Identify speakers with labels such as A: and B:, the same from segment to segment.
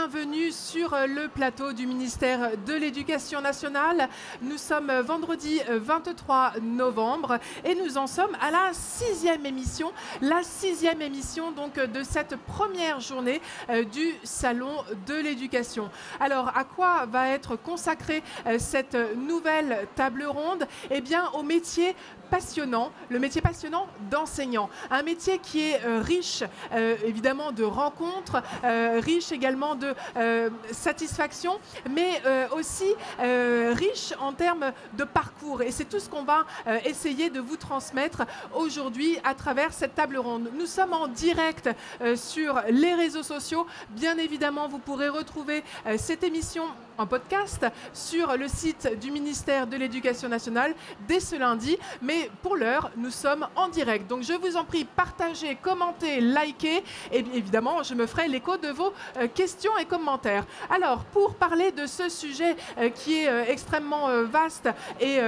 A: bienvenue sur le plateau du ministère de l'Éducation nationale. Nous sommes vendredi 23 novembre et nous en sommes à la 6e émission. La 6e émission donc de cette première journée du Salon de l'Éducation. Alors, à quoi va être consacrée cette nouvelle table ronde? Eh bien, au métier passionnant, le métier passionnant d'enseignant. Un métier qui est riche évidemment de rencontres, riche également de satisfaction, mais aussi riche en termes de parcours. Et c'est tout ce qu'on va essayer de vous transmettre aujourd'hui à travers cette table ronde. Nous sommes en direct sur les réseaux sociaux. Bien évidemment, vous pourrez retrouver cette émission en podcast sur le site du ministère de l'Éducation nationale dès ce lundi. Mais pour l'heure, nous sommes en direct. Donc je vous en prie, partagez, commentez, likez. Et évidemment, je me ferai l'écho de vos questions et commentaires. Alors, pour parler de ce sujet qui est extrêmement vaste et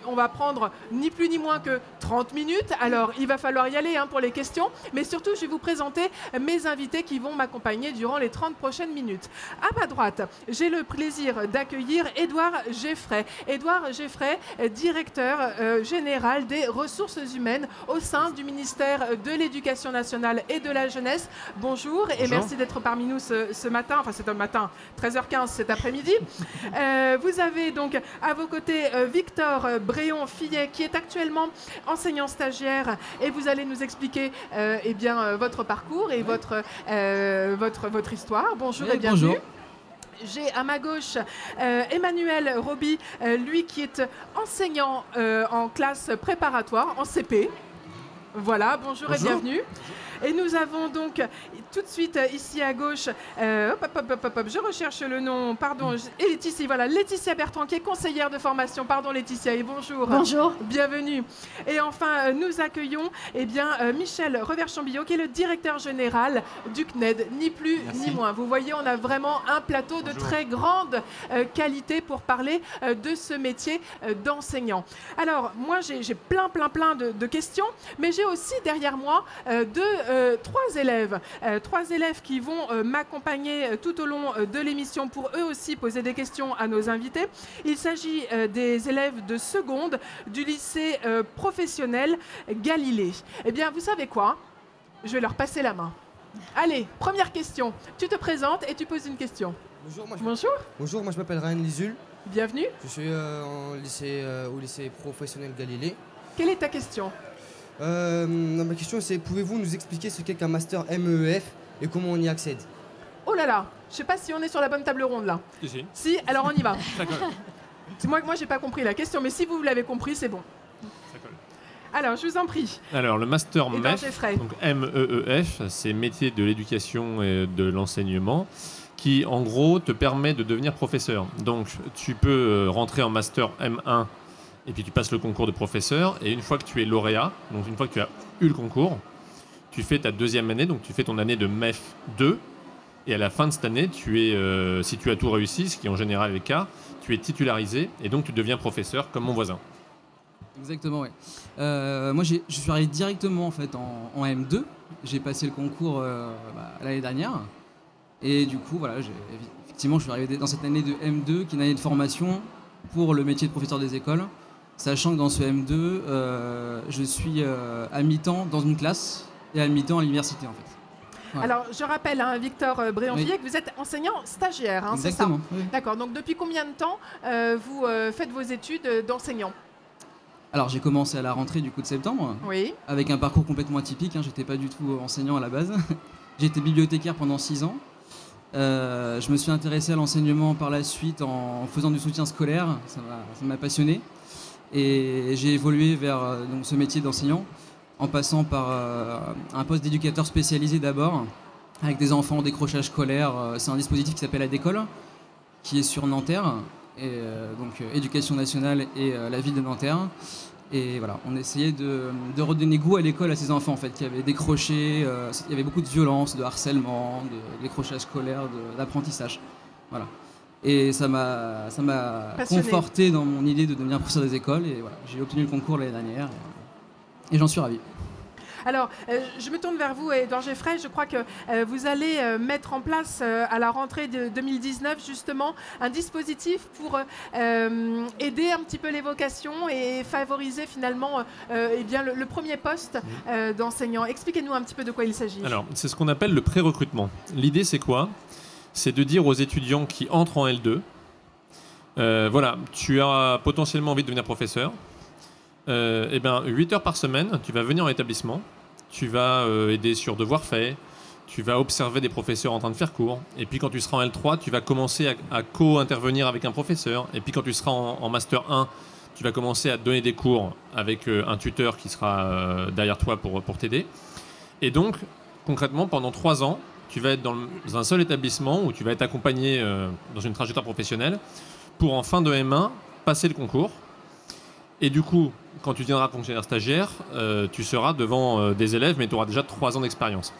A: on va prendre ni plus ni moins que 30 minutes. Alors, il va falloir y aller pour les questions. Mais surtout, je vais vous présenter mes invités qui vont m'accompagner durant les 30 prochaines minutes. À ma droite, j'ai le plaisir d'accueillir Édouard Geffray. Édouard Geffray, directeur général des ressources humaines au sein du ministère de l'Éducation nationale et de la jeunesse. Bonjour et merci d'être parmi nous ce matin. Enfin, c'est un matin, 13h15 cet après-midi. Vous avez donc à vos côtés Victor Bréon-Fillet qui est actuellement enseignant stagiaire et vous allez nous expliquer eh bien, votre parcours et votre histoire. Bonjour et bienvenue. Bonjour. J'ai à ma gauche Emmanuel Roby, lui qui est enseignant en classe préparatoire, en CP. Voilà, bonjour. Et bienvenue. Et nous avons donc tout de suite ici à gauche, je recherche le nom, pardon, et Laetitia, voilà, Laetitia Bertrand qui est conseillère de formation. Pardon Laetitia et bonjour.
B: Bonjour.
A: Bienvenue. Et enfin, nous accueillons eh bien, Michel Reverchambillot qui est le directeur général du CNED, ni plus ni moins. Vous voyez, on a vraiment un plateau de très grande qualité pour parler de ce métier d'enseignant. Alors, moi j'ai plein de questions, mais j'ai aussi derrière moi trois élèves qui vont m'accompagner tout au long de l'émission pour eux aussi poser des questions à nos invités. Il s'agit des élèves de seconde du lycée professionnel Galilée. Eh bien, vous savez quoi? Je vais leur passer la main. Allez, première question. Tu te présentes et tu poses une question.
C: Bonjour, moi je m'appelle Ryan Lizul.
A: Bienvenue.
C: Je suis au lycée professionnel Galilée.
A: Quelle est ta question?
C: Ma question c'est, pouvez-vous nous expliquer ce qu'est qu'un master MEEF et comment on y accède?
A: Oh là là, je sais pas si on est sur la bonne table ronde là. Si, alors on y va. Moi j'ai pas compris la question, mais si vous l'avez compris, c'est bon. Alors, je vous en prie.
D: Alors, le master MEF, donc MEEF, c'est métier de l'éducation et de l'enseignement, qui en gros te permet de devenir professeur. Donc, tu peux rentrer en master M1 et puis tu passes le concours de professeur, et une fois que tu es lauréat, donc une fois que tu as eu le concours, tu fais ta deuxième année, donc tu fais ton année de MEF 2, et à la fin de cette année, si tu as tout réussi, ce qui en général est le cas, tu es titularisé, et donc tu deviens professeur comme mon voisin.
E: Exactement, oui. Moi, je suis arrivé directement en fait en M2. J'ai passé le concours l'année dernière, et du coup, voilà, effectivement, je suis arrivé dans cette année de M2, qui est une année de formation pour le métier de professeur des écoles. Sachant que dans ce M2, je suis à mi-temps dans une classe et à mi-temps à l'université en fait. Voilà.
A: Alors, je rappelle, Victor Bréon-Fillet, que vous êtes enseignant stagiaire, c'est ça?
E: Exactement. Oui.
A: D'accord, donc depuis combien de temps vous faites vos études d'enseignant?
E: Alors, j'ai commencé à la rentrée du coup de septembre, avec un parcours complètement atypique, j'étais pas du tout enseignant à la base. J'ai été bibliothécaire pendant 6 ans. Je me suis intéressé à l'enseignement par la suite en faisant du soutien scolaire, ça m'a passionné. Et j'ai évolué vers donc, ce métier d'enseignant en passant par un poste d'éducateur spécialisé d'abord, avec des enfants en décrochage scolaire. C'est un dispositif qui s'appelle ADécole, qui est sur Nanterre, et, donc Éducation nationale et la ville de Nanterre. Et voilà, on essayait de redonner goût à l'école à ces enfants en fait, qui avaient décroché. Il y avait beaucoup de violence, de harcèlement, de décrochage scolaire, d'apprentissage. Voilà. Et ça m'a conforté dans mon idée de devenir professeur des écoles. Et voilà, j'ai obtenu le concours l'année dernière et j'en suis ravi.
A: Alors, je me tourne vers vous, Edouard Geffray. Je crois que vous allez mettre en place à la rentrée de 2019, justement, un dispositif pour aider un petit peu les vocations et favoriser finalement le premier poste d'enseignant. Expliquez-nous un petit peu de quoi il s'agit.
D: Alors, c'est ce qu'on appelle le pré-recrutement. L'idée, c'est quoi? C'est de dire aux étudiants qui entrent en L2, voilà, tu as potentiellement envie de devenir professeur. 8 heures par semaine, tu vas venir en établissement, tu vas aider sur devoirs faits, tu vas observer des professeurs en train de faire cours, et puis quand tu seras en L3, tu vas commencer à co-intervenir avec un professeur, et puis quand tu seras en Master 1, tu vas commencer à donner des cours avec un tuteur qui sera derrière toi pour t'aider. Et donc, concrètement, pendant 3 ans, tu vas être dans un seul établissement où tu vas être accompagné dans une trajectoire professionnelle pour, en fin de M1, passer le concours. Et du coup, quand tu deviendras fonctionnaire stagiaire, tu seras devant des élèves, mais tu auras déjà 3 ans d'expérience.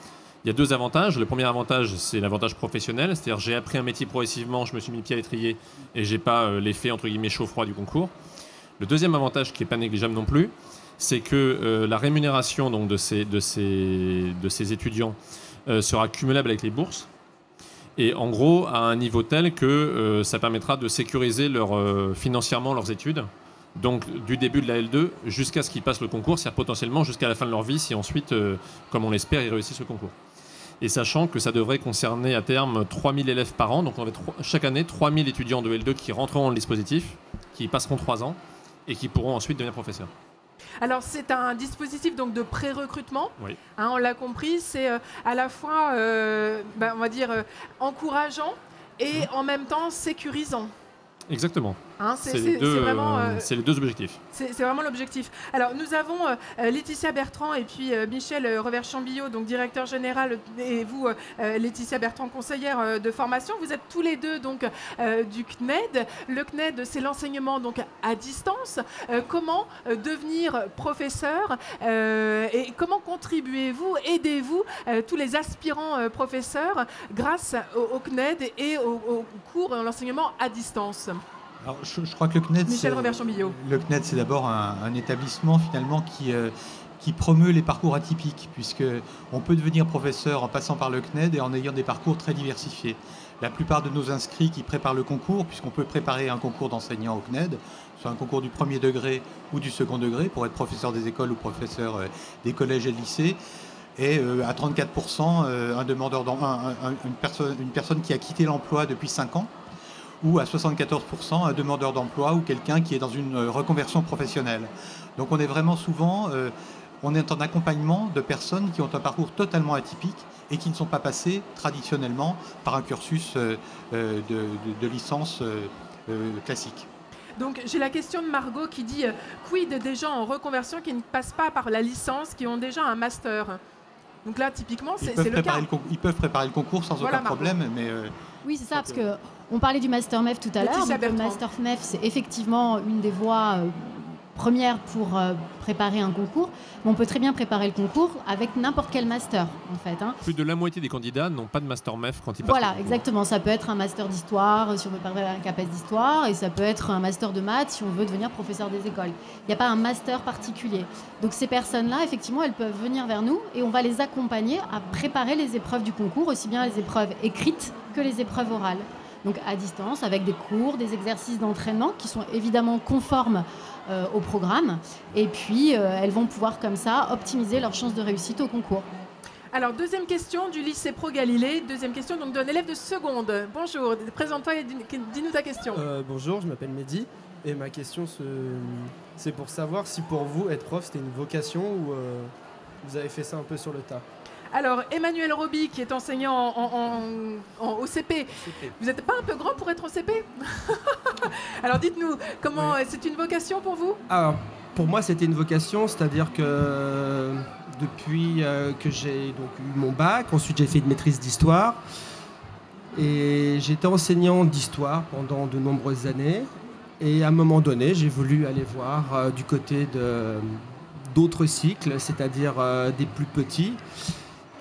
D: Il y a 2 avantages. Le premier avantage, c'est l'avantage professionnel. C'est-à-dire j'ai appris un métier progressivement, je me suis mis pied à l'étrier et je n'ai pas l'effet, entre guillemets, chaud-froid du concours. Le deuxième avantage, qui n'est pas négligeable non plus, c'est que la rémunération donc, de ces étudiants sera cumulable avec les bourses. Et en gros, à un niveau tel que ça permettra de sécuriser financièrement leurs études. Donc du début de la L2 jusqu'à ce qu'ils passent le concours, c'est-à-dire potentiellement jusqu'à la fin de leur vie, si ensuite, comme on l'espère, ils réussissent le concours. Et sachant que ça devrait concerner à terme 3000 élèves par an, donc on avait chaque année 3000 étudiants de L2 qui rentreront dans le dispositif, qui passeront 3 ans et qui pourront ensuite devenir professeurs.
A: Alors c'est un dispositif donc de pré-recrutement,
D: oui.
A: On l'a compris, c'est à la fois on va dire encourageant et en même temps sécurisant.
D: Exactement. C'est les deux objectifs.
A: C'est vraiment l'objectif. Alors, nous avons Laetitia Bertrand et puis Michel Revers-Chambillot, donc directeur général, et vous, Laetitia Bertrand, conseillère de formation. Vous êtes tous les deux donc du CNED. Le CNED, c'est l'enseignement donc à distance. Comment devenir professeur et comment contribuez-vous, aidez-vous tous les aspirants professeurs grâce au CNED et au cours de l'enseignement à distance?
B: Alors, je crois que le CNED, c'est d'abord un établissement finalement qui promeut les parcours atypiques, puisqu'on peut devenir professeur en passant par le CNED et en ayant des parcours très diversifiés. La plupart de nos inscrits qui préparent le concours, puisqu'on peut préparer un concours d'enseignant au CNED, soit un concours du premier degré ou du second degré, pour être professeur des écoles ou professeur des collèges et de lycées, et à 34%, une personne qui a quitté l'emploi depuis 5 ans, ou à 74% un demandeur d'emploi ou quelqu'un qui est dans une reconversion professionnelle. Donc on est vraiment souvent, on est en accompagnement de personnes qui ont un parcours totalement atypique et qui ne sont pas passées traditionnellement par un cursus de licence classique.
A: Donc j'ai la question de Margot qui dit quid des gens en reconversion qui ne passent pas par la licence, qui ont déjà un master? Donc là, typiquement, c'est le cas.
B: Ils peuvent préparer le concours sans aucun problème. Mais
F: oui, c'est ça, parce qu'on parlait du Master MEF tout à l'heure. Le Master MEF, c'est effectivement une des voies premières pour préparer un concours. Mais on peut très bien préparer le concours avec n'importe quel master, en fait.
D: Plus de la moitié des candidats n'ont pas de Master MEF quand ils passent.
F: Voilà, exactement. Ça peut être un Master d'histoire, si on veut préparer un CAPES d'histoire, et ça peut être un Master de maths, si on veut devenir professeur des écoles. Il n'y a pas un master particulier. Donc ces personnes-là, effectivement, elles peuvent venir vers nous et on va les accompagner à préparer les épreuves du concours, aussi bien les épreuves écrites que les épreuves orales. Donc à distance, avec des cours, des exercices d'entraînement qui sont évidemment conformes au programme. Et puis, elles vont pouvoir comme ça optimiser leurs chances de réussite au concours.
A: Alors, deuxième question du lycée Pro Galilée. Deuxième question donc d'un élève de seconde. Bonjour, présente-toi et dis-nous ta question.
G: Bonjour, je m'appelle Mehdi. Et ma question, c'est pour savoir si pour vous, être prof, c'était une vocation ou vous avez fait ça un peu sur le tas.
A: Alors, Emmanuel Roby, qui est enseignant en OCP. Vous n'êtes pas un peu grand pour être en CP? Alors, dites-nous, comment c'est une vocation pour vous?
G: Alors, pour moi, c'était une vocation, c'est-à-dire que depuis que j'ai donc eu mon bac, ensuite j'ai fait une maîtrise d'histoire, et j'étais enseignant d'histoire pendant de nombreuses années. Et à un moment donné, j'ai voulu aller voir du côté d'autres cycles, c'est-à-dire des plus petits.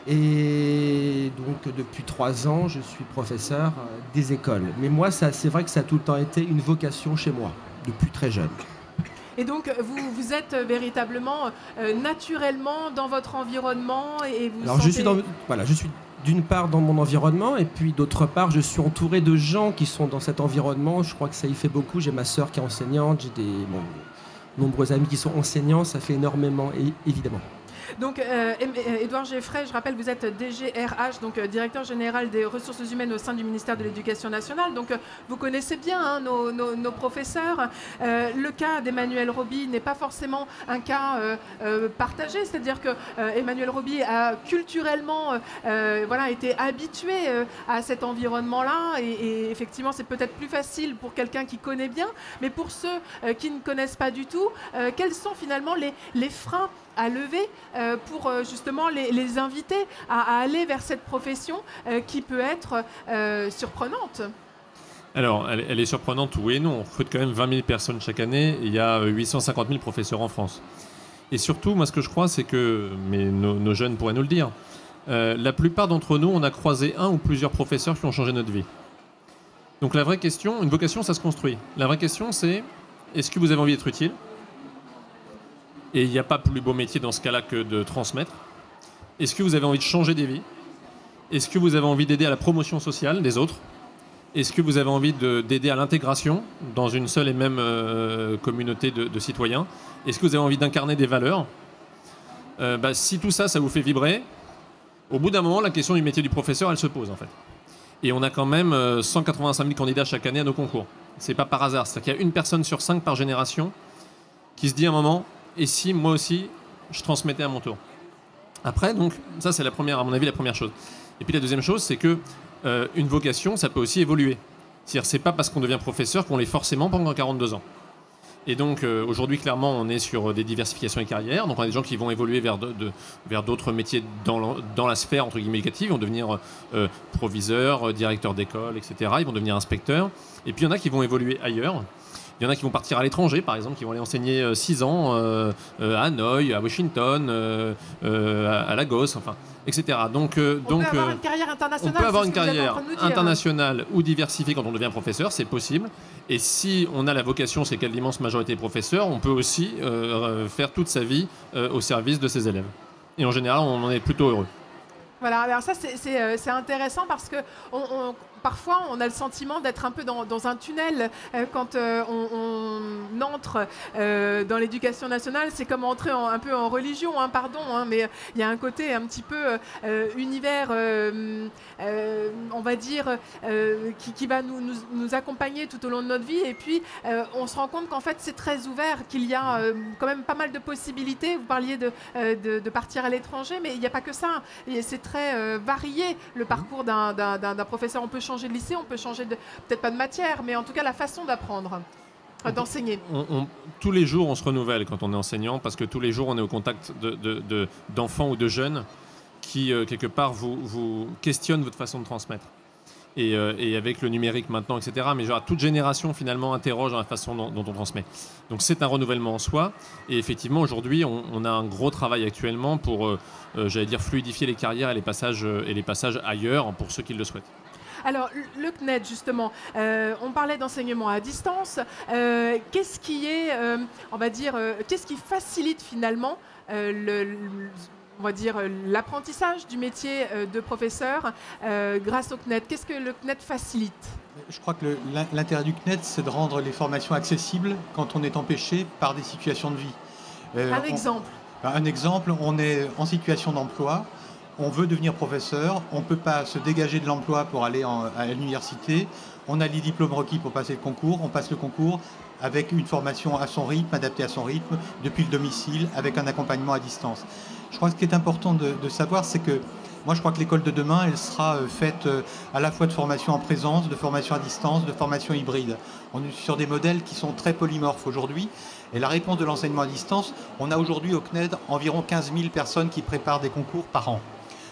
G: Et donc, depuis 3 ans, je suis professeur des écoles. Mais moi, c'est vrai que ça a tout le temps été une vocation chez moi, depuis très jeune.
A: Et donc, vous êtes véritablement, naturellement dans votre environnement et vous
G: Alors,
A: sentez...
G: je suis d'une part dans mon environnement et puis d'autre part, je suis entouré de gens qui sont dans cet environnement. Je crois que ça y fait beaucoup. J'ai ma sœur qui est enseignante, j'ai nombreux amis qui sont enseignants. Ça fait énormément, évidemment.
A: Donc, Édouard Geffray, je rappelle, vous êtes DGRH, donc directeur général des ressources humaines au sein du ministère de l'Éducation nationale. Donc, vous connaissez bien nos professeurs. Le cas d'Emmanuel Roby n'est pas forcément un cas partagé, c'est-à-dire que Emmanuel Roby a culturellement été habitué à cet environnement-là, et effectivement, c'est peut-être plus facile pour quelqu'un qui connaît bien, mais pour ceux qui ne connaissent pas du tout, quels sont finalement les freins à lever pour justement les inviter à aller vers cette profession qui peut être surprenante?
D: Alors, elle est surprenante, oui et non. On recrute quand même 20 000 personnes chaque année. Et il y a 850 000 professeurs en France. Et surtout, moi, ce que je crois, c'est que, mais nos jeunes pourraient nous le dire, la plupart d'entre nous, on a croisé un ou plusieurs professeurs qui ont changé notre vie. Donc la vraie question, une vocation, ça se construit. La vraie question, c'est, est-ce que vous avez envie d'être utile ? Et il n'y a pas plus beau métier dans ce cas-là que de transmettre. Est-ce que vous avez envie de changer des vies? Est-ce que vous avez envie d'aider à la promotion sociale des autres? Est-ce que vous avez envie d'aider à l'intégration dans une seule et même communauté de citoyens? Est-ce que vous avez envie d'incarner des valeurs? Si tout ça, ça vous fait vibrer, au bout d'un moment, la question du métier du professeur, elle se pose en fait. Et on a quand même 185 000 candidats chaque année à nos concours. C'est pas par hasard. C'est-à-dire qu'il y a une personne sur 5 par génération qui se dit à un moment, et si moi aussi, je transmettais à mon tour. Après, donc, ça c'est à mon avis, la première chose. Et puis la deuxième chose, c'est que une vocation, ça peut aussi évoluer. C'est-à-dire, c'est pas parce qu'on devient professeur qu'on l'est forcément pendant 42 ans. Et donc, aujourd'hui, clairement, on est sur des diversifications des carrières. Donc, on a des gens qui vont évoluer vers d'autres métiers dans la sphère, entre guillemets, éducative. Ils vont devenir proviseurs, directeurs d'école, etc. Ils vont devenir inspecteurs. Et puis, il y en a qui vont évoluer ailleurs. Il y en a qui vont partir à l'étranger, par exemple, qui vont aller enseigner 6 ans à Hanoï, à Washington, à Lagos, enfin, etc.
A: On peut avoir une carrière internationale.
D: On peut avoir une carrière internationale ou diversifiée quand on devient professeur, c'est possible. Et si on a la vocation, c'est quelle l'immense majorité des professeurs, on peut aussi faire toute sa vie au service de ses élèves. Et en général, on en est plutôt heureux.
A: Voilà, alors ça c'est intéressant parce que parfois on a le sentiment d'être un peu dans un tunnel quand on entre dans l'éducation nationale. C'est comme entrer un peu en religion, mais il y a un côté un petit peu univers, on va dire, qui va nous accompagner tout au long de notre vie. Et puis on se rend compte qu'en fait c'est très ouvert, qu'il y a quand même pas mal de possibilités. Vous parliez de partir à l'étranger, mais il n'y a pas que ça. C'est très varié le parcours d'un professeur. On peut changer de lycée, on peut changer peut-être pas de matière, mais en tout cas la façon d'apprendre, d'enseigner.
D: Tous les jours on se renouvelle quand on est enseignant, parce que tous les jours on est au contact d'enfants ou de jeunes qui quelque part vous questionnent votre façon de transmettre. Et avec le numérique maintenant, etc. Mais toute génération finalement interroge la façon dont on transmet. Donc c'est un renouvellement en soi. Et effectivement, aujourd'hui, on a un gros travail actuellement pour, fluidifier les carrières et les passages ailleurs pour ceux qui le souhaitent.
A: Alors, le CNED, justement, on parlait d'enseignement à distance. Qu'est-ce qui est, qu'est-ce qui facilite finalement l'apprentissage du métier de professeur grâce au CNED? Qu'est-ce que le CNED facilite?
B: Je crois que l'intérêt du CNED, c'est de rendre les formations accessibles quand on est empêché par des situations de vie. Un exemple, on est en situation d'emploi, on veut devenir professeur, on ne peut pas se dégager de l'emploi pour aller à l'université, on a les diplômes requis pour passer le concours, on passe le concours avec une formation à son rythme, adaptée à son rythme, depuis le domicile, avec un accompagnement à distance. Je crois que ce qui est important de savoir, c'est que moi je crois que l'école de demain, elle sera faite à la fois de formation en présence, de formation à distance, de formation hybride. On est sur des modèles qui sont très polymorphes aujourd'hui. Et la réponse de l'enseignement à distance, on a aujourd'hui au CNED environ 15 000 personnes qui préparent des concours par an.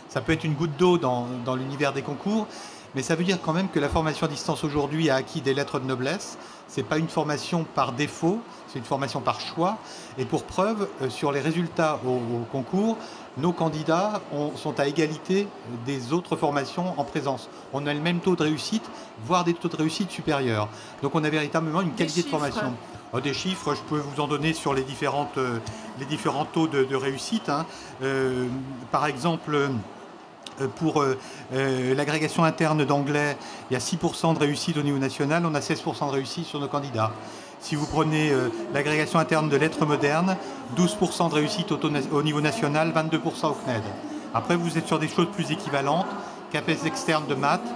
B: Ça peut être une goutte d'eau dans l'univers des concours, mais ça veut dire quand même que la formation à distance aujourd'hui a acquis des lettres de noblesse. Ce n'est pas une formation par défaut, c'est une formation par choix. Et pour preuve, sur les résultats au concours, nos candidats sont à égalité des autres formations en présence. On a le même taux de réussite, voire des taux de réussite supérieurs. Donc on a véritablement une qualité de formation. Des chiffres, je peux vous en donner sur les différents taux de réussite. Par exemple, pour l'agrégation interne d'anglais, il y a 6% de réussite au niveau national, on a 16% de réussite sur nos candidats. Si vous prenez l'agrégation interne de lettres modernes, 12% de réussite au niveau national, 22% au CNED. Après, vous êtes sur des choses plus équivalentes, CAPES externe de maths,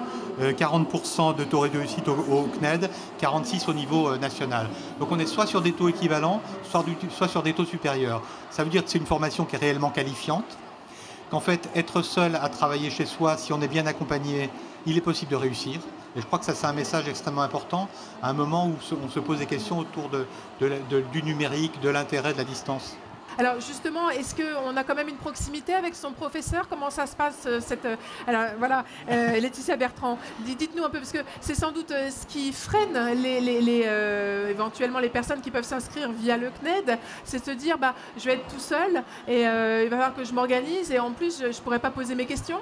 B: 40% de taux de réussite au CNED, 46% au niveau national. Donc on est soit sur des taux équivalents, soit sur des taux supérieurs. Ça veut dire que c'est une formation qui est réellement qualifiante, qu'en fait, être seul à travailler chez soi, si on est bien accompagné, il est possible de réussir. Et je crois que ça, c'est un message extrêmement important à un moment où on se pose des questions autour du numérique, de l'intérêt de la distance.
A: Alors justement, est-ce qu'on a quand même une proximité avec son professeur? Comment ça se passe Alors voilà, Laetitia Bertrand, dites-nous un peu, parce que c'est sans doute ce qui freine éventuellement les personnes qui peuvent s'inscrire via le CNED, c'est de se dire, je vais être tout seul et il va falloir que je m'organise et en plus, je ne pourrai pas poser mes questions.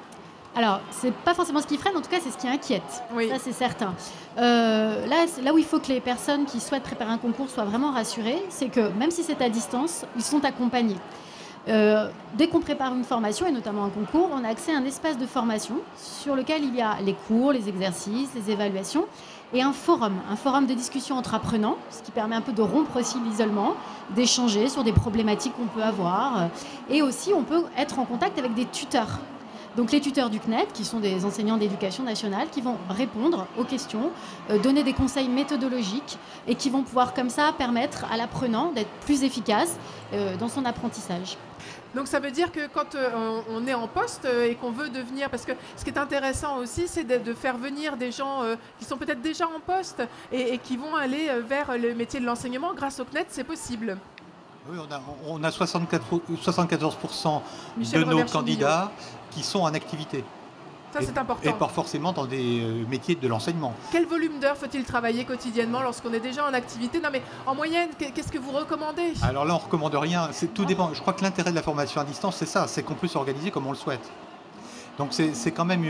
F: Alors, c'est pas forcément ce qui freine, en tout cas, c'est ce qui inquiète. Oui. Ça, c'est certain. Là où il faut que les personnes qui souhaitent préparer un concours soient vraiment rassurées, c'est que même si c'est à distance, ils sont accompagnés. Dès qu'on prépare une formation, et notamment un concours, on a accès à un espace de formation sur lequel il y a les cours, les exercices, les évaluations, et un forum de discussion entre apprenants, ce qui permet un peu de rompre aussi l'isolement, d'échanger sur des problématiques qu'on peut avoir. Et aussi, on peut être en contact avec des tuteurs. Donc les tuteurs du CNED, qui sont des enseignants d'éducation nationale, qui vont répondre aux questions, donner des conseils méthodologiques et qui vont pouvoir comme ça permettre à l'apprenant d'être plus efficace dans son apprentissage.
A: Donc ça veut dire que quand on est en poste et qu'on veut devenir... Parce que ce qui est intéressant aussi, c'est de faire venir des gens qui sont peut-être déjà en poste et qui vont aller vers le métier de l'enseignement. Grâce au CNED, c'est possible.
B: Oui, on a 74% de nos candidats qui sont en activité.
A: Ça, c'est important.
B: Et pas forcément dans des métiers de l'enseignement.
A: Quel volume d'heures faut-il travailler quotidiennement lorsqu'on est déjà en activité? Non, mais en moyenne, qu'est-ce que vous recommandez? Alors
B: là, on ne recommande rien. Tout dépend. Je crois que l'intérêt de la formation à distance, c'est ça. C'est qu'on peut s'organiser comme on le souhaite. Donc c'est quand même...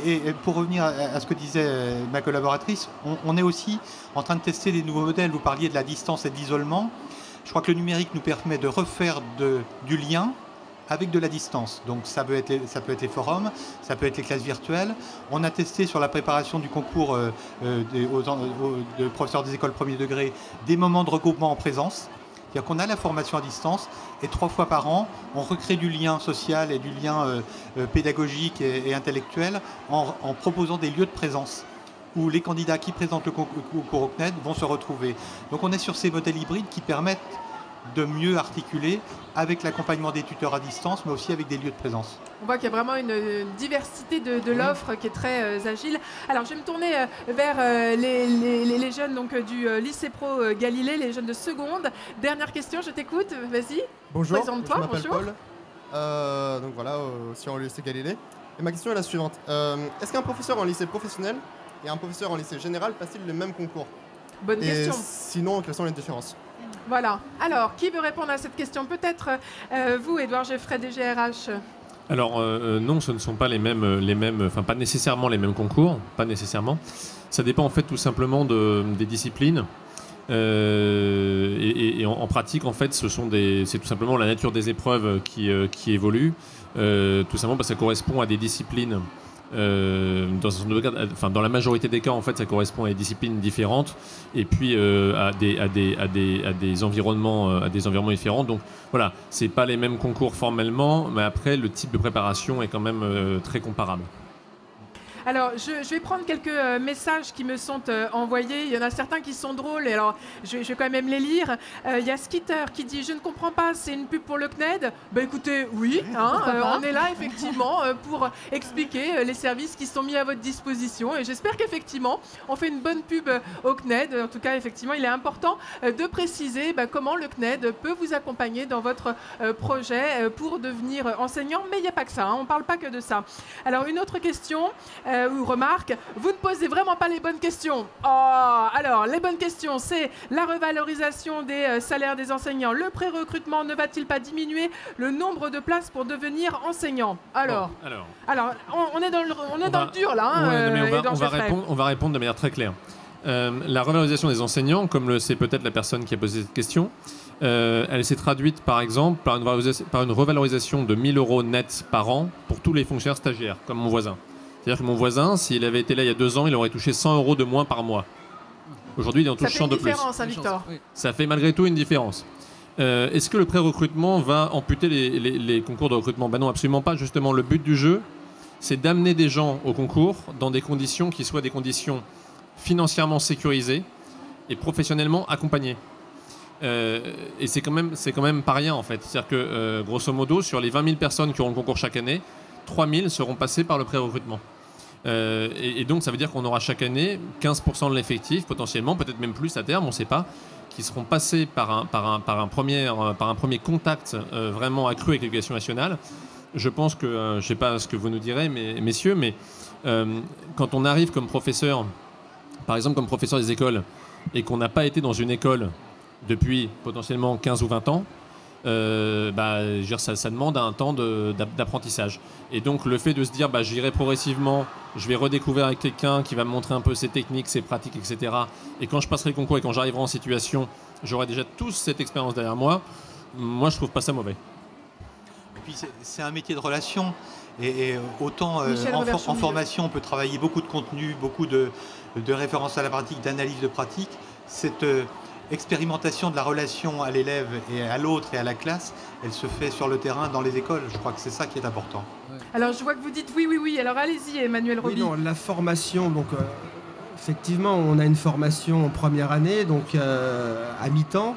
B: Et pour revenir à ce que disait ma collaboratrice, on est aussi en train de tester des nouveaux modèles. Vous parliez de la distance et de l'isolement. Je crois que le numérique nous permet de refaire du lien avec de la distance. Donc ça peut être les forums, ça peut être les classes virtuelles. On a testé sur la préparation du concours de professeurs des écoles premier degré des moments de regroupement en présence. C'est-à-dire qu'on a la formation à distance et 3 fois par an, on recrée du lien social et du lien pédagogique et intellectuel en proposant des lieux de présence où les candidats qui présentent le concours au CNED vont se retrouver. Donc on est sur ces modèles hybrides qui permettent de mieux articuler avec l'accompagnement des tuteurs à distance, mais aussi avec des lieux de présence.
A: On voit qu'il y a vraiment une diversité de l'offre qui est très agile. Alors, je vais me tourner vers les jeunes donc, du lycée pro Galilée, les jeunes de seconde. Dernière question, je t'écoute, vas-y.
H: Bonjour,
A: présente-toi.
H: Je m'appelle Paul. Donc voilà, aussi en lycée Galilée. Et ma question est la suivante. Est-ce qu'un professeur en lycée professionnel et un professeur en lycée général passent-ils le même concours?
A: Bonne question.
H: Sinon, quelles sont les différences?
A: Voilà. Alors, qui veut répondre à cette question? Peut-être vous, Édouard Geffray, DGRH.
D: Alors, non, ce ne sont pas les mêmes, enfin pas nécessairement les mêmes concours, pas nécessairement. Ça dépend en fait tout simplement des disciplines. Et en pratique, en fait, c'est tout simplement la nature des épreuves qui évolue, tout simplement parce que ça correspond à des disciplines. Dans la majorité des cas, en fait, ça correspond à des disciplines différentes et puis à des environnements différents. Donc voilà, c'est pas les mêmes concours formellement, mais après le type de préparation est quand même très comparable.
A: Alors, je vais prendre quelques messages qui me sont envoyés. Il y en a certains qui sont drôles, et alors je vais quand même les lire. Il y a Skitter qui dit « Je ne comprends pas, c'est une pub pour le CNED ?» Ben écoutez, oui, on est là effectivement pour expliquer les services qui sont mis à votre disposition. Et j'espère qu'effectivement, on fait une bonne pub au CNED. En tout cas, effectivement, il est important de préciser comment le CNED peut vous accompagner dans votre projet pour devenir enseignant. Mais il n'y a pas que ça, on ne parle pas que de ça. Alors, une autre question... ou remarque, vous ne posez vraiment pas les bonnes questions. Alors, les bonnes questions, c'est la revalorisation des salaires des enseignants. Le pré-recrutement ne va-t-il pas diminuer le nombre de places pour devenir enseignant? Alors, on est dans le dur là.
D: On va répondre de manière très claire. La revalorisation des enseignants, comme le sait peut-être la personne qui a posé cette question, elle s'est traduite par exemple par une revalorisation de 1 000 € net par an pour tous les fonctionnaires stagiaires, comme mon voisin. C'est-à-dire que mon voisin, s'il avait été là il y a 2 ans, il aurait touché 100 € de moins par mois. Aujourd'hui, il en touche 100 de plus. Ça fait une différence,
A: hein, Victor.
D: Ça fait malgré tout une différence. Est-ce que le pré-recrutement va amputer les concours de recrutement ? Ben non, absolument pas. Justement, le but du jeu, c'est d'amener des gens au concours dans des conditions qui soient des conditions financièrement sécurisées et professionnellement accompagnées. Et c'est quand même pas rien en fait. C'est-à-dire que grosso modo, sur les 20 000 personnes qui auront le concours chaque année, 3 000 seront passées par le pré-recrutement. Et donc ça veut dire qu'on aura chaque année 15% de l'effectif, potentiellement, peut-être même plus à terme, on ne sait pas, qui seront passés par un premier contact vraiment accru avec l'éducation nationale. Je pense que, je ne sais pas ce que vous nous direz, messieurs, mais quand on arrive comme professeur, par exemple comme professeur des écoles, et qu'on n'a pas été dans une école depuis potentiellement 15 ou 20 ans, ça demande un temps d'apprentissage. Et donc le fait de se dire j'irai progressivement, je vais redécouvrir avec quelqu'un qui va me montrer un peu ses techniques, ses pratiques, etc. Et quand je passerai le concours et quand j'arriverai en situation, j'aurai déjà toute cette expérience derrière moi. Moi, je trouve pas ça mauvais.
B: Et puis c'est un métier de relation. Et autant en formation, on peut travailler beaucoup de contenu, beaucoup de références à la pratique, d'analyse de pratique. Cette expérimentation de la relation à l'élève et à l'autre et à la classe, elle se fait sur le terrain, dans les écoles. Je crois que c'est ça qui est important.
A: Alors, je vois que vous dites oui. Alors, allez-y, Emmanuel Roby.
G: Oui, non, la formation, donc effectivement, on a une formation en première année, donc à mi-temps.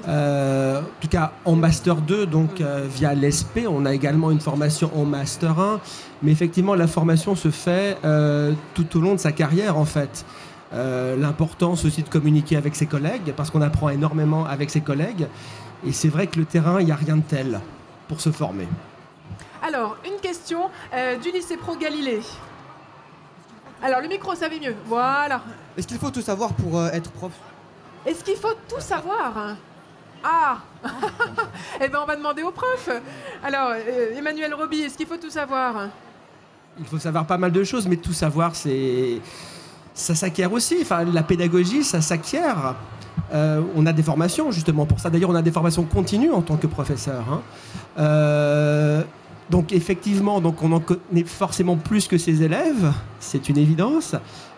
G: En tout cas, en Master 2, donc via l'ESP, on a également une formation en Master 1. Mais effectivement, la formation se fait tout au long de sa carrière, en fait. L'importance aussi de communiquer avec ses collègues, parce qu'on apprend énormément avec ses collègues. Et c'est vrai que le terrain, il n'y a rien de tel pour se former.
A: Alors, une question du lycée Pro Galilée. Alors, le micro, ça va mieux. Voilà.
C: Est-ce qu'il faut tout savoir pour être prof ?
A: Est-ce qu'il faut tout savoir ? Ah Eh bien, on va demander au prof. Alors, Emmanuel Roby, est-ce qu'il faut tout savoir ?
G: Il faut savoir pas mal de choses, mais tout savoir, ça s'acquiert aussi. Enfin, la pédagogie, ça s'acquiert. On a des formations justement pour ça. D'ailleurs, on a des formations continues en tant que professeur. Donc effectivement, on en connaît forcément plus que ses élèves, c'est une évidence.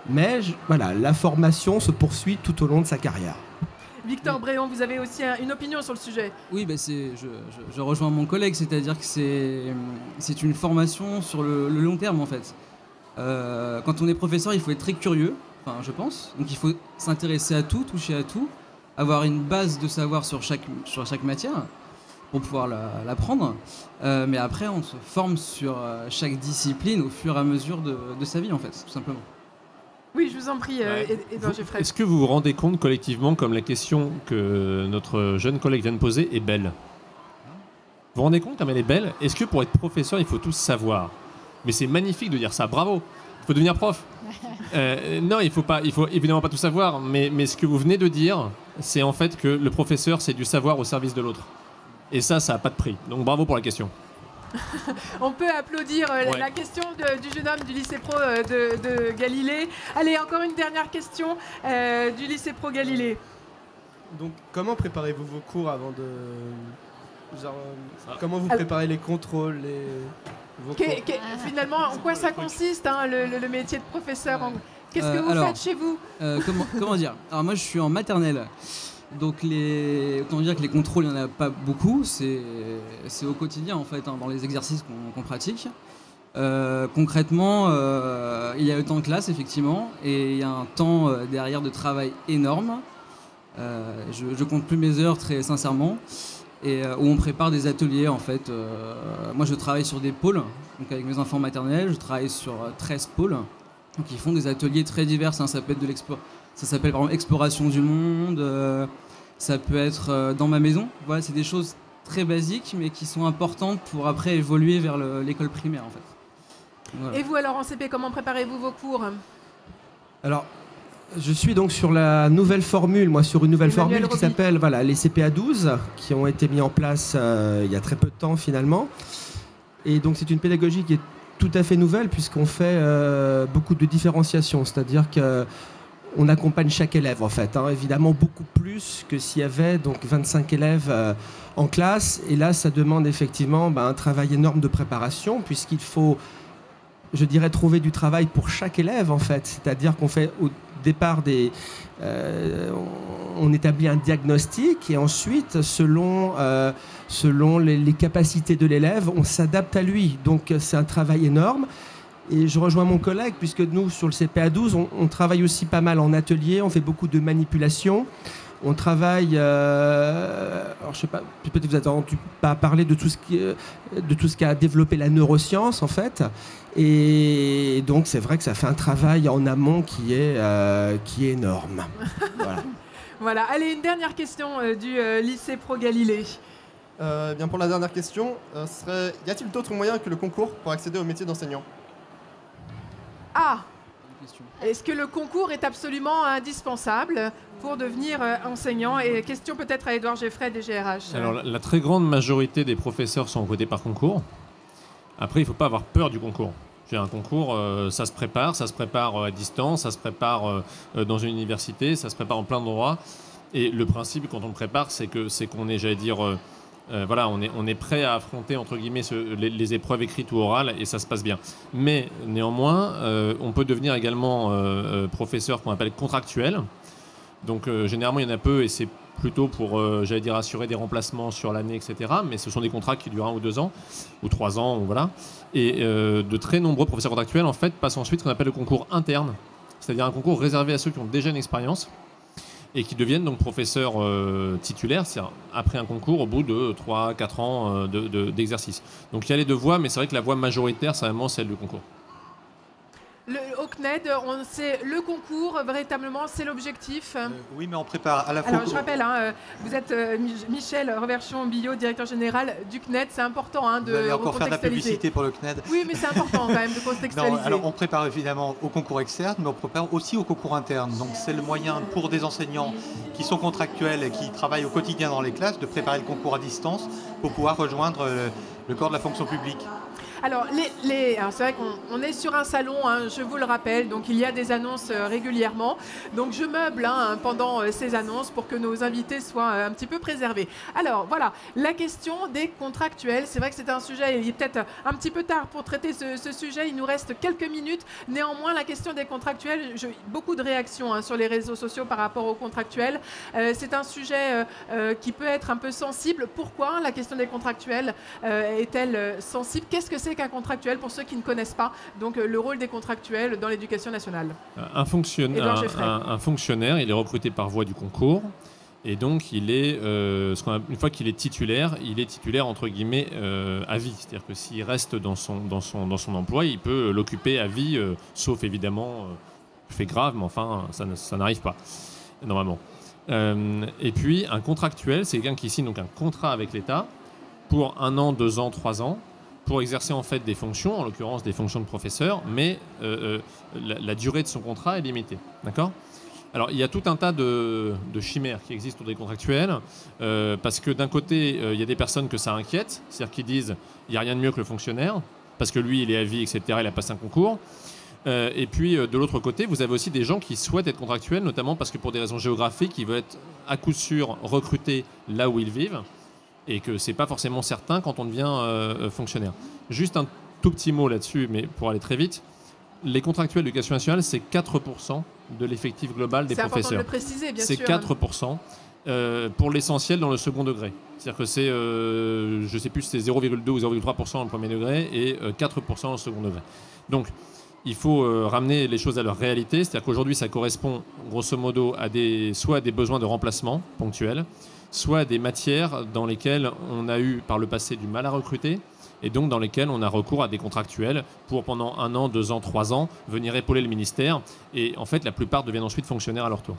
G: Mais voilà, la formation se poursuit tout au long de sa carrière.
A: Victor Bréon, vous avez aussi une opinion sur le sujet ?
E: Oui, je rejoins mon collègue, c'est-à-dire que c'est une formation sur le long terme en fait. Quand on est professeur, il faut être très curieux, enfin, je pense. Donc il faut s'intéresser à tout, toucher à tout, avoir une base de savoir sur chaque matière pour pouvoir l'apprendre. Mais après, on se forme sur chaque discipline au fur et à mesure de sa vie, en fait, tout simplement.
A: Oui, je vous en prie, Edouard Geffray.
D: Est-ce que vous vous rendez compte collectivement, comme la question que notre jeune collègue vient de poser est belle ? Vous vous rendez compte comme elle est belle ? Est-ce que pour être professeur, il faut tout savoir ? Mais c'est magnifique de dire ça, bravo. Il faut devenir prof. Non, il faut évidemment pas tout savoir, mais ce que vous venez de dire, c'est en fait que le professeur, c'est du savoir au service de l'autre. Et ça n'a pas de prix. Donc bravo pour la question.
A: On peut applaudir la question du jeune homme du lycée pro de Galilée. Allez, encore une dernière question du lycée pro Galilée.
I: Donc, comment préparez-vous vos cours avant de... comment vous préparez les contrôles
A: Finalement, en quoi ça consiste, le métier de professeur ? Qu'est-ce que vous faites chez vous ?
E: Comment dire ? Alors moi, je suis en maternelle. Donc autant dire que les contrôles, il n'y en a pas beaucoup. C'est au quotidien, en fait, dans les exercices qu'on pratique. Concrètement, il y a le temps de classe, effectivement, et il y a un temps derrière de travail énorme. Je compte plus mes heures, très sincèrement. Et où on prépare des ateliers en fait. Moi je travaille sur des pôles, donc avec mes enfants maternels, je travaille sur 13 pôles. Donc ils font des ateliers très divers, ça s'appelle ça s'appelle par exemple exploration du monde, ça peut être dans ma maison. Voilà, c'est des choses très basiques mais qui sont importantes pour après évoluer vers l'école primaire en fait.
A: Voilà. Et vous alors en CP, comment préparez-vous vos cours ?
G: Alors je suis donc sur la nouvelle formule, sur une nouvelle formule qui s'appelle les CPA 12, qui ont été mis en place il y a très peu de temps finalement. Et donc c'est une pédagogie qui est tout à fait nouvelle puisqu'on fait beaucoup de différenciation, c'est-à-dire que on accompagne chaque élève en fait, évidemment beaucoup plus que s'il y avait donc 25 élèves en classe. Et là, ça demande effectivement un travail énorme de préparation, puisqu'il faut, je dirais, trouver du travail pour chaque élève en fait. C'est-à-dire qu'on fait au départ on établit un diagnostic et ensuite, selon les capacités de l'élève, on s'adapte à lui. Donc c'est un travail énorme. Et je rejoins mon collègue, puisque nous, sur le CPA 12, on travaille aussi pas mal en atelier, on fait beaucoup de manipulation. On travaille, alors je sais pas, peut-être vous avez entendu parler de tout ce qu'a développé la neuroscience en fait, et donc c'est vrai que ça fait un travail en amont qui est énorme. Voilà.
A: Voilà. Allez, une dernière question du lycée Pro Galilée.
H: Bien pour la dernière question, y a-t-il d'autres moyens que le concours pour accéder au métier d'enseignant?
A: Ah, est-ce que le concours est absolument indispensable pour devenir enseignant? Et question peut-être à Édouard Geffray, DGRH.
D: Alors, la très grande majorité des professeurs sont recrutés par concours. Après, il ne faut pas avoir peur du concours. Un concours, ça se prépare à distance, ça se prépare dans une université, ça se prépare en plein d'endroits. Et le principe, quand on le prépare, c'est qu'on est, j'allais dire... on est prêt à affronter entre guillemets les épreuves écrites ou orales et ça se passe bien. Mais néanmoins, on peut devenir également professeur qu'on appelle contractuel. Donc généralement il y en a peu et c'est plutôt pour, assurer des remplacements sur l'année, etc. Mais ce sont des contrats qui durent 1 ou 2 ans ou 3 ans, ou voilà. Et de très nombreux professeurs contractuels en fait passent ensuite ce qu'on appelle le concours interne, c'est-à-dire un concours réservé à ceux qui ont déjà une expérience et qui deviennent donc professeurs titulaires, c'est après un concours au bout de 3-4 ans d'exercice. Donc il y a les 2 voies, mais c'est vrai que la voie majoritaire, c'est vraiment celle du concours.
A: Au CNED, c'est le concours, véritablement, c'est l'objectif.
B: Oui, mais on prépare à la fois...
A: Alors, je rappelle, vous êtes Michel Reverchon-Billot, directeur général du CNED. C'est important de
B: vous allez encore faire de la publicité pour le CNED.
A: Oui, mais c'est important quand même de contextualiser.
B: Non, alors, on prépare évidemment au concours externe, mais on prépare aussi au concours interne. Donc, c'est le moyen pour des enseignants qui sont contractuels et qui travaillent au quotidien dans les classes de préparer le concours à distance pour pouvoir rejoindre le corps de la fonction publique.
A: Alors, c'est vrai qu'on est sur un salon, je vous le rappelle, donc il y a des annonces régulièrement. Donc je meuble pendant ces annonces pour que nos invités soient un petit peu préservés. Alors voilà, la question des contractuels, c'est vrai que c'est un sujet, il est peut-être un petit peu tard pour traiter ce sujet, il nous reste quelques minutes. Néanmoins, la question des contractuels, beaucoup de réactions sur les réseaux sociaux par rapport aux contractuels. C'est un sujet qui peut être un peu sensible. Pourquoi la question des contractuels est-elle sensible? Qu'est-ce que c'est qu'un contractuel pour ceux qui ne connaissent pas donc le rôle des contractuels dans l'éducation nationale?
D: Un fonctionnaire, il est recruté par voie du concours et donc il est, une fois qu'il est titulaire entre guillemets à vie. C'est-à-dire que s'il reste dans son emploi, il peut l'occuper à vie, sauf évidemment fait grave, mais enfin ça n'arrive pas normalement. Et puis un contractuel, c'est quelqu'un qui signe donc un contrat avec l'État pour 1 an, 2 ans, 3 ans, pour exercer en fait des fonctions, en l'occurrence des fonctions de professeur, mais la durée de son contrat est limitée. D'accord ? Alors il y a tout un tas de chimères qui existent autour des contractuels, parce que d'un côté, il y a des personnes que ça inquiète, c'est-à-dire qui disent il n'y a rien de mieux que le fonctionnaire, parce que lui il est à vie, etc., il a passé un concours. Et puis de l'autre côté, vous avez aussi des gens qui souhaitent être contractuels, notamment parce que pour des raisons géographiques, ils veulent être à coup sûr recrutés là où ils vivent, et que c'est pas forcément certain quand on devient fonctionnaire. Juste un tout petit mot là-dessus, mais pour aller très vite, les contractuels de l'éducation nationale, c'est 4% de l'effectif global des professeurs. C'est
A: important de le préciser, bien sûr.
D: C'est 4%. Pour l'essentiel dans le second degré. C'est-à-dire que c'est, je ne sais plus si c'est 0,2 ou 0,3% dans le premier degré et 4% dans le second degré. Donc, il faut ramener les choses à leur réalité. C'est-à-dire qu'aujourd'hui, ça correspond grosso modo à soit à des besoins de remplacement ponctuels, soit à des matières dans lesquelles on a eu par le passé du mal à recruter et donc dans lesquelles on a recours à des contractuels pour pendant 1 an, 2 ans, 3 ans venir épauler le ministère. Et en fait, la plupart deviennent ensuite fonctionnaires à leur tour.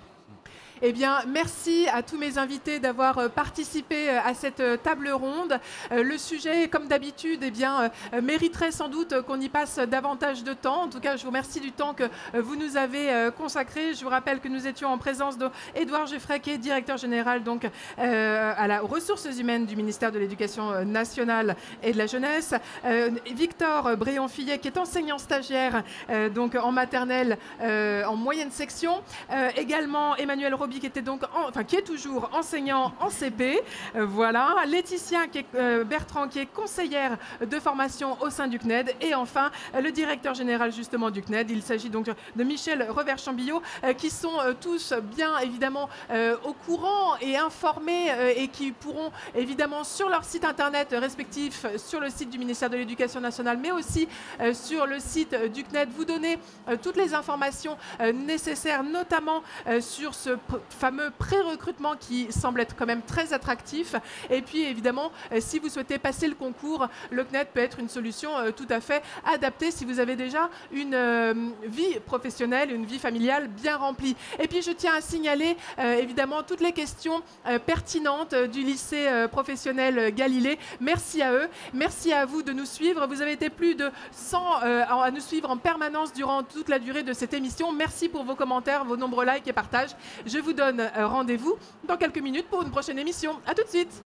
A: Eh bien, merci à tous mes invités d'avoir participé à cette table ronde. Le sujet, comme d'habitude, eh bien, mériterait sans doute qu'on y passe davantage de temps. En tout cas, je vous remercie du temps que vous nous avez consacré. Je vous rappelle que nous étions en présence d'Édouard Geffray, qui est directeur général donc, aux ressources humaines du ministère de l'Éducation nationale et de la jeunesse. Victor Bréon-Fillet, qui est enseignant stagiaire donc en maternelle, en moyenne section. Également Emmanuel Roby, qui était donc qui est toujours enseignant en CP. Voilà. Laetitia Bertrand, qui est conseillère de formation au sein du CNED. Et enfin, le directeur général justement du CNED. Il s'agit donc de Michel Revers-Chambillot, qui sont tous bien évidemment au courant et informés et qui pourront évidemment sur leur site internet respectif, sur le site du ministère de l'Éducation nationale, mais aussi sur le site du CNED, vous donner toutes les informations nécessaires, notamment sur ce fameux pré-recrutement qui semble être quand même très attractif. Et puis évidemment, si vous souhaitez passer le concours, le CNED peut être une solution tout à fait adaptée si vous avez déjà une vie professionnelle, une vie familiale bien remplie. Et puis je tiens à signaler évidemment toutes les questions pertinentes du lycée professionnel Galilée. Merci à eux, merci à vous de nous suivre. Vous avez été plus de 100 à nous suivre en permanence durant toute la durée de cette émission. Merci pour vos commentaires, vos nombreux likes et partages. Je vous donne rendez-vous dans quelques minutes pour une prochaine émission. À tout de suite.